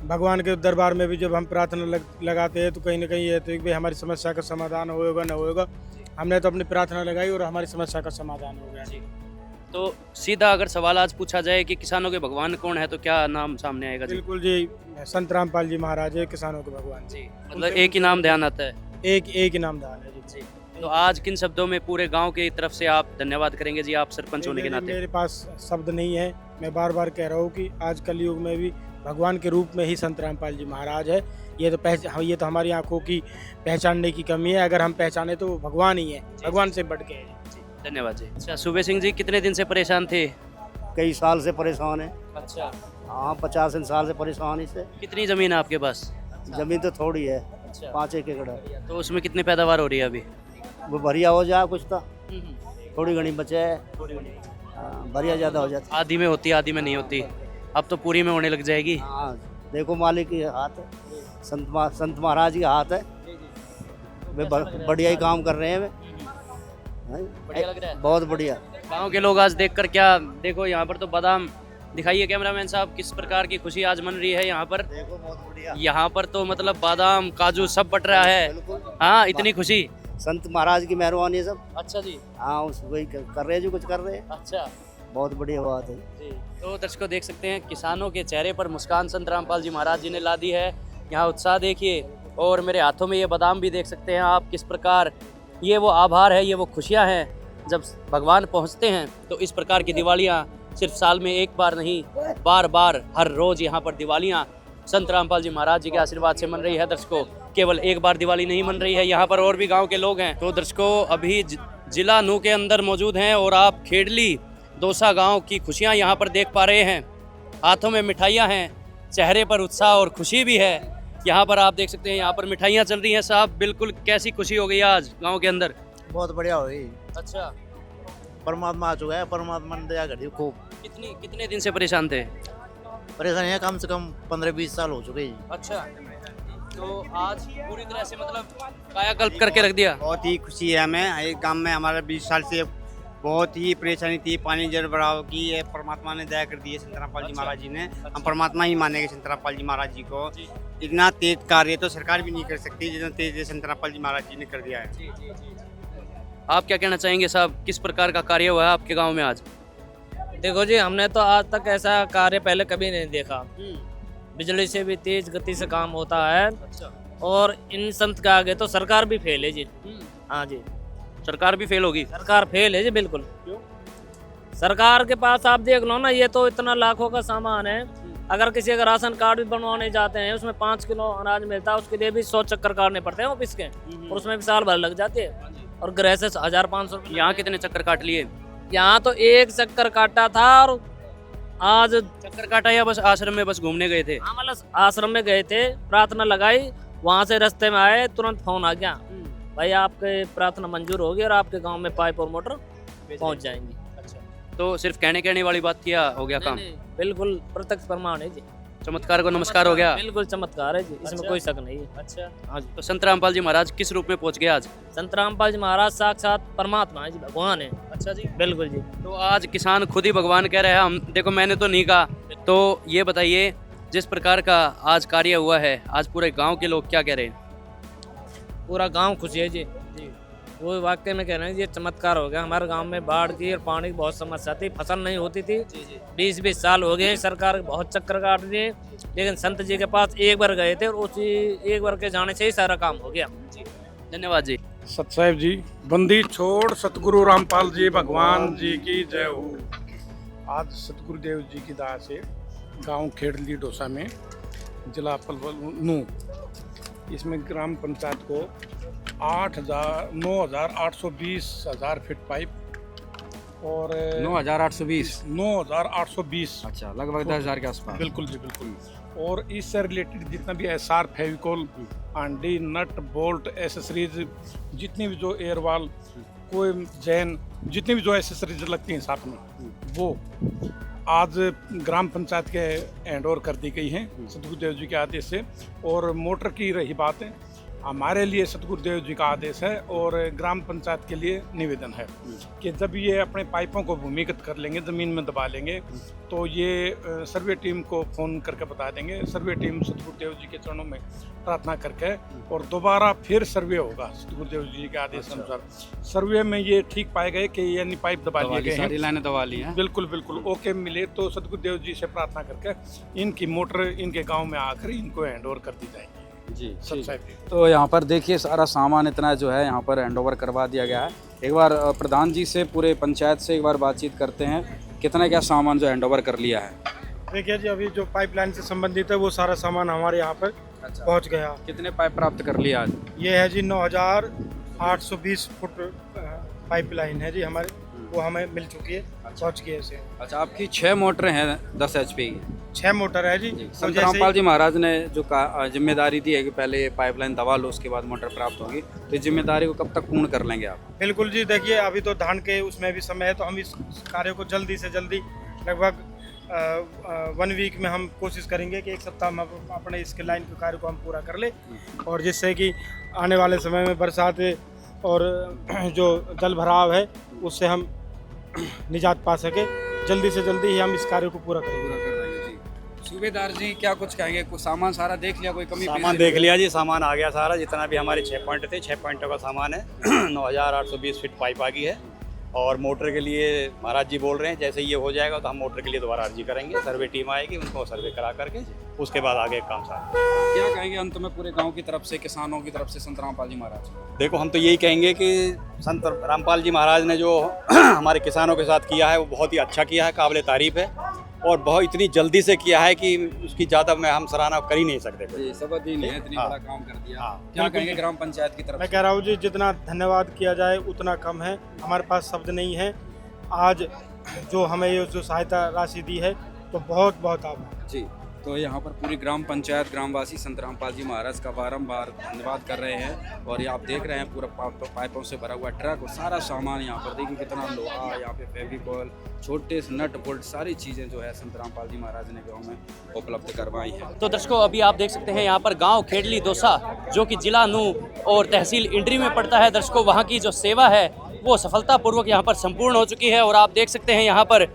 S4: भगवान के दरबार में भी जब हम प्रार्थना लगाते हैं तो कहीं ना कहीं ये तो भाई हमारी समस्या का समाधान होगा ना होगा। हमने तो अपनी प्रार्थना लगाई और हमारी समस्या का समाधान हो गया।
S3: तो सीधा अगर सवाल आज पूछा जाए कि किसानों के भगवान कौन है तो क्या नाम सामने आएगा जी?
S4: बिल्कुल जी, संत रामपाल जी महाराज है किसानों के भगवान जी।
S3: मतलब एक ही नाम ध्यान आता है।
S4: एक ही नाम दान है जी।
S3: तो आज किन शब्दों में पूरे गांव की तरफ से आप धन्यवाद करेंगे जी, आप सरपंच होने के नाते?
S4: मेरे पास शब्द नहीं है। मैं बार बार कह रहा हूँ कि आज कलयुग में भी भगवान के रूप में ही संत रामपाल जी महाराज है। ये तो हमारी आंखों की पहचानने की कमी है। अगर हम पहचाने तो वो भगवान ही है, भगवान से बढ़ के है।
S3: धन्यवाद जी। अच्छा सूबे सिंह जी, कितने दिन से परेशान थे?
S10: कई साल से परेशान है।
S3: अच्छा,
S10: हाँ 50 साल से परेशान इससे।
S3: कितनी जमीन है आपके पास?
S10: जमीन तो थोड़ी है,
S3: अच्छा,
S10: 5 एकड़ है।
S3: तो उसमें कितनी पैदावार हो रही है अभी?
S10: वो बढ़िया हो जाए कुछ तो, थोड़ी घनी बचे है। हाँ, बढ़िया ज़्यादा हो जाती।
S3: आधी में होती है, आधी में नहीं होती। अब तो पूरी में होने लग जाएगी।
S10: हाँ देखो मालिक के हाथ है, संत महाराज के हाथ है। वे बढ़िया ही काम कर रहे हैं।
S3: बढ़िया लग रहा है,
S10: बहुत बढ़िया।
S3: गांव के लोग आज देखकर क्या, देखो यहाँ पर तो बादाम दिखाइए कैमरामैन साहब, किस प्रकार की खुशी आज मन रही है यहाँ पर।
S10: देखो बहुत बढ़िया।
S3: यहाँ पर तो मतलब बादाम काजू सब बट रहा है। हाँ, इतनी खुशी
S10: संत महाराज की मेहरबानी है सब।
S3: अच्छा जी।
S10: हाँ उस वही कर रहे हैं जो कुछ कर रहे हैं।
S3: अच्छा,
S10: बहुत बढ़िया बात है
S3: जी। तो दर्शकों देख सकते हैं किसानों के चेहरे पर मुस्कान संत रामपाल जी महाराज जी ने ला दी है। यहाँ उत्साह देखिए, और मेरे हाथों में ये बादाम भी देख सकते हैं आप किस प्रकार। ये वो आभार है, ये वो खुशियाँ हैं जब भगवान पहुँचते हैं। तो इस प्रकार की दिवालियाँ सिर्फ साल में एक बार नहीं, बार बार हर रोज़ यहाँ पर दिवालियाँ संत रामपाल जी महाराज जी के आशीर्वाद से मन रही है। दर्शकों केवल एक बार दिवाली नहीं मन रही है, यहाँ पर और भी गाँव के लोग हैं। तो दर्शकों अभी जिला नूह के अंदर मौजूद हैं और आप खेड़ली दोसा गांव की खुशियां यहां पर देख पा रहे हैं। हाथों में मिठाइयां हैं, चेहरे पर उत्साह और खुशी भी है। यहां पर आप देख सकते हैं, यहां पर मिठाइयां चल रही हैं साहब। बिल्कुल कैसी खुशी हो गई आज गांव के अंदर?
S10: बहुत बढ़िया हो गई।
S3: अच्छा,
S10: परमात्मा आ चुका है, परमात्मा ने दया कर दी खूब।
S3: कितने दिन से परेशान थे?
S10: परेशानी है कम से कम 15-20 साल हो चुके हैं।
S3: अच्छा, तो आज पूरी तरह से मतलब कायाकल्प करके रख दिया।
S11: बहुत ही खुशी है हमें। एक गांव में हमारा 20 साल से बहुत ही परेशानी थी, पानी जल भराव की। है परमात्मा ने दया कर दी है संत रामपाल जी महाराज जी ने। हम परमात्मा ही मानेंगे संत रामपाल जी महाराज जी को। इतना तेज कार्य तो सरकार भी नहीं कर सकती जितना तेज संत रामपाल जी महाराज जी ने कर दिया है।
S3: आप क्या कहना चाहेंगे साहब, किस प्रकार का कार्य हुआ है आपके गाँव में आज?
S12: देखो जी, हमने तो आज तक ऐसा कार्य पहले कभी नहीं देखा। बिजली से भी तेज गति से काम होता है।
S3: अच्छा।
S12: और इन संत के आगे तो सरकार भी फेल है जी। हाँ जी,
S3: सरकार भी फेल होगी।
S12: सरकार फेल है जी, बिल्कुल। क्यों? सरकार के पास आप देख लो ना, ये तो इतना लाखों का सामान है। अगर किसी का राशन कार्ड भी बनवाने जाते हैं, उसमें 5 किलो अनाज मिलता है, उसके लिए भी 100 चक्कर काटने पड़ते हैं ऑफिस के, और उसमें भी साल भर लग जाते हैं। और गृह से 1500 रुपये।
S3: यहाँ कितने चक्कर काट लिए?
S12: यहाँ तो एक चक्कर काटा था। और आज
S3: चक्कर काटा या बस आश्रम में बस घूमने गए थे?
S12: हाँ, मतलब आश्रम में गए थे, प्रार्थना लगाई, वहाँ से रास्ते में आए, तुरंत फोन आ गया, भाई आपके प्रार्थना मंजूर होगी और आपके गांव में पाइप और मोटर पहुंच जाएंगी।
S3: अच्छा, तो सिर्फ कहने वाली बात थी या हो गया काम?
S12: नहीं, बिल्कुल प्रत्यक्ष प्रमाण है जी।
S3: चमत्कार को नमस्कार हो गया।
S12: बिल्कुल चमत्कार है जी, इसमें कोई शक नहीं है।
S3: अच्छा, हाँ जी। तो संत रामपाल जी महाराज किस रूप में पहुंच गए आज?
S12: संत रामपाल जी महाराज साक्षात परमात्मा है जी, भगवान है।
S3: अच्छा जी,
S12: बिल्कुल जी।
S3: तो आज किसान खुद ही भगवान कह रहे हैं। हम देखो, मैंने तो नहीं कहा। तो ये बताइए, जिस प्रकार का आज कार्य हुआ है, आज पूरे गाँव के लोग क्या कह रहे हैं?
S12: पूरा गांव खुशी है जी। वो वाकई में कह रहे हैं ये चमत्कार हो गया। हमारे गांव में बाढ़ की और पानी की बहुत समस्या थी, फसल नहीं होती थी। 20-20 साल हो गए, सरकार बहुत चक्कर काट दिए, लेकिन संत जी के पास एक बार गए थे और उसी एक बार के जाने से ही सारा काम हो गया।
S3: धन्यवाद जी।
S13: सत साहिब जी, बंदी छोड़ सतगुरु रामपाल जी भगवान जी की जय हो। आज सतगुरुदेव जी की दया से गांव खेड़ली डोसा में जिला नूह, इसमें ग्राम पंचायत को 9,820 फीट पाइप और 9,820।
S14: अच्छा, लगभग 10,000 के आसपास।
S13: बिल्कुल जी, बिल्कुल। और इससे रिलेटेड जितना भी एसआर, फेविकोल, आंडी, नट, बोल्ट, एसेसरीज, जितनी भी जो एयरवाल, कोई जैन, जितनी भी जो एसेसरीज लगती हैं साथ में, वो आज ग्राम पंचायत के हैंड ओवर कर दी गई हैं सतगुरुदेव जी के आदेश से। और मोटर की रही बात है, हमारे लिए सतगुरुदेव जी का आदेश है और ग्राम पंचायत के लिए निवेदन है कि जब ये अपने पाइपों को भूमिगत कर लेंगे, ज़मीन में दबा लेंगे, तो ये सर्वे टीम को फ़ोन करके बता देंगे। सर्वे टीम सतगुरुदेव जी के चरणों में प्रार्थना करके और दोबारा फिर सर्वे होगा सतगुरुदेव जी के आदेश अनुसार। सर्वे में ये ठीक पाए गए कि यानी पाइप दबा लिए गए हैं,
S14: सारी लाइनें दबा ली हैं।
S13: बिल्कुल बिल्कुल ओके मिले तो सतगुरुदेव जी से प्रार्थना करके इनकी मोटर इनके गाँव में आकर इनको हैंड ओवर कर दी जाएगी।
S14: जी, तो यहाँ पर देखिए सारा सामान इतना जो है यहाँ पर हैंडओवर करवा दिया गया है। एक बार प्रधान जी से, पूरे पंचायत से एक बार बातचीत करते हैं, कितना क्या सामान जो हैंडओवर कर लिया है।
S4: देखिए जी, अभी जो पाइपलाइन से संबंधित है वो सारा सामान हमारे यहाँ पर पहुँच गया।
S14: कितने पाइप प्राप्त कर लिया आज?
S4: ये है जी 9,820 फुट पाइपलाइन है जी हमारे, वो हमें मिल चुकी है, पहुँच गई है।
S14: अच्छा, आपकी 6 मोटरें हैं 10 HP की?
S4: 6 मोटर है जी।
S14: संत रामपाल जी महाराज ने जो जिम्मेदारी दी है कि पहले ये पाइपलाइन दबा लो, उसके बाद मोटर प्राप्त होगी, तो इस जिम्मेदारी को कब तक पूर्ण कर लेंगे आप?
S4: बिल्कुल जी, देखिए अभी तो धान के उसमें भी समय है, तो हम इस कार्य को जल्दी से जल्दी लगभग 1 वीक में हम कोशिश करेंगे कि 1 सप्ताह में अपने इसके लाइन के कार्य को हम पूरा कर ले, और जिससे कि आने वाले समय में बरसात और जो जल भराव है उससे हम निजात पा सके। जल्दी से जल्दी ही हम इस कार्य को पूरा करेंगे।
S14: सूबेदार जी क्या कुछ कहेंगे? कुछ सामान सारा देख लिया, कोई कमी?
S5: सामान देख लिया जी, सामान आ गया सारा, जितना भी हमारे 6 पॉइंट थे, 6 पॉइंटों का सामान है। 9,820 फीट पाइप आ गई है, और मोटर के लिए महाराज जी बोल रहे हैं जैसे ये हो जाएगा तो हम मोटर के लिए दोबारा अर्जी करेंगे। सर्वे टीम आएगी, उनको सर्वे करा करके उसके बाद आगे काम सारा।
S14: क्या कहेंगे अंत में पूरे गांव की तरफ से, किसानों की तरफ से संत रामपाल जी महाराज?
S5: देखो, हम तो यही कहेंगे कि संत रामपाल जी महाराज ने जो हमारे किसानों के साथ किया है वो बहुत ही अच्छा किया है, काबिल तारीफ़ है, और बहुत इतनी जल्दी से किया है कि उसकी ज़्यादा में हम सराहना कर ही नहीं सकते।
S14: सबदी ने इतनी बड़ा काम कर दिया। क्या कहेंगे ग्राम पंचायत की तरफ?
S4: मैं कह रहा हूँ जी, जितना धन्यवाद किया जाए उतना कम है, हमारे पास शब्द नहीं है। आज जो हमें ये जो सहायता राशि दी है तो बहुत बहुत आभार
S14: जी। तो यहाँ पर पूरी ग्राम पंचायत, ग्रामवासी संत रामपाल जी महाराज का बारंबार धन्यवाद कर रहे हैं। और ये आप देख रहे हैं पूरा पाइपों से भरा हुआ ट्रक और सारा सामान यहाँ पर देखिए, कितना लोहा, यहाँ पे फेविकॉल, छोटे से नट बोल्ट, सारी चीज़ें जो है संत रामपाल जी महाराज ने गाँव में उपलब्ध करवाई हैं।
S3: तो दर्शकों, अभी आप देख सकते हैं यहाँ पर गांव खेड़ली दोसा, जो कि जिला नूह और तहसील इंड्री में पड़ता है। दर्शकों, वहाँ की जो सेवा है वो सफलतापूर्वक यहाँ पर संपूर्ण हो चुकी है। और आप देख सकते हैं यहाँ पर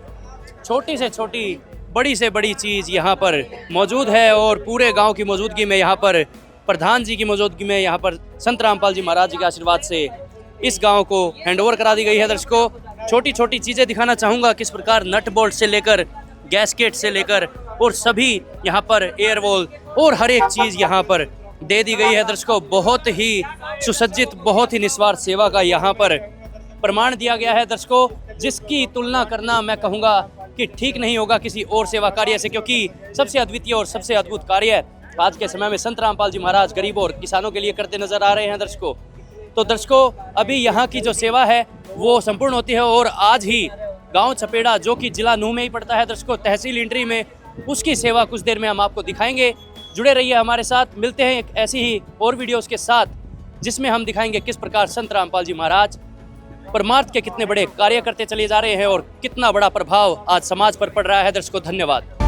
S3: छोटी से छोटी, बड़ी से बड़ी चीज़ यहाँ पर मौजूद है, और पूरे गांव की मौजूदगी में, यहाँ पर प्रधान जी की मौजूदगी में, यहाँ पर संत रामपाल जी महाराज जी के आशीर्वाद से इस गांव को हैंडओवर करा दी गई है। दर्शकों, छोटी छोटी चीज़ें दिखाना चाहूँगा, किस प्रकार नट बोल्ट से लेकर गैस्केट से लेकर और सभी यहाँ पर एयर वॉल और हर एक चीज़ यहाँ पर दे दी गई है। दर्शकों, बहुत ही सुसज्जित, बहुत ही निस्वार्थ सेवा का यहाँ पर प्रमाण दिया गया है। दर्शकों, जिसकी तुलना करना मैं कहूँगा कि ठीक नहीं होगा किसी और सेवा कार्य से, क्योंकि सबसे अद्वितीय और सबसे अद्भुत कार्य आज के समय में संत रामपाल जी महाराज गरीबों और किसानों के लिए करते नजर आ रहे हैं। दर्शकों, तो दर्शकों, अभी यहाँ की जो सेवा है वो संपूर्ण होती है, और आज ही गांव छपेड़ा, जो कि जिला नूह में ही पड़ता है दर्शकों, तहसील इंड्री में, उसकी सेवा कुछ देर में हम आपको दिखाएंगे। जुड़े रहिए हमारे साथ, मिलते हैं एक ऐसी ही और वीडियोस के साथ, जिसमें हम दिखाएंगे किस प्रकार संत रामपाल जी महाराज परमार्थ के कितने बड़े कार्य करते चले जा रहे हैं और कितना बड़ा प्रभाव आज समाज पर पड़ रहा है। दर्शकों, धन्यवाद।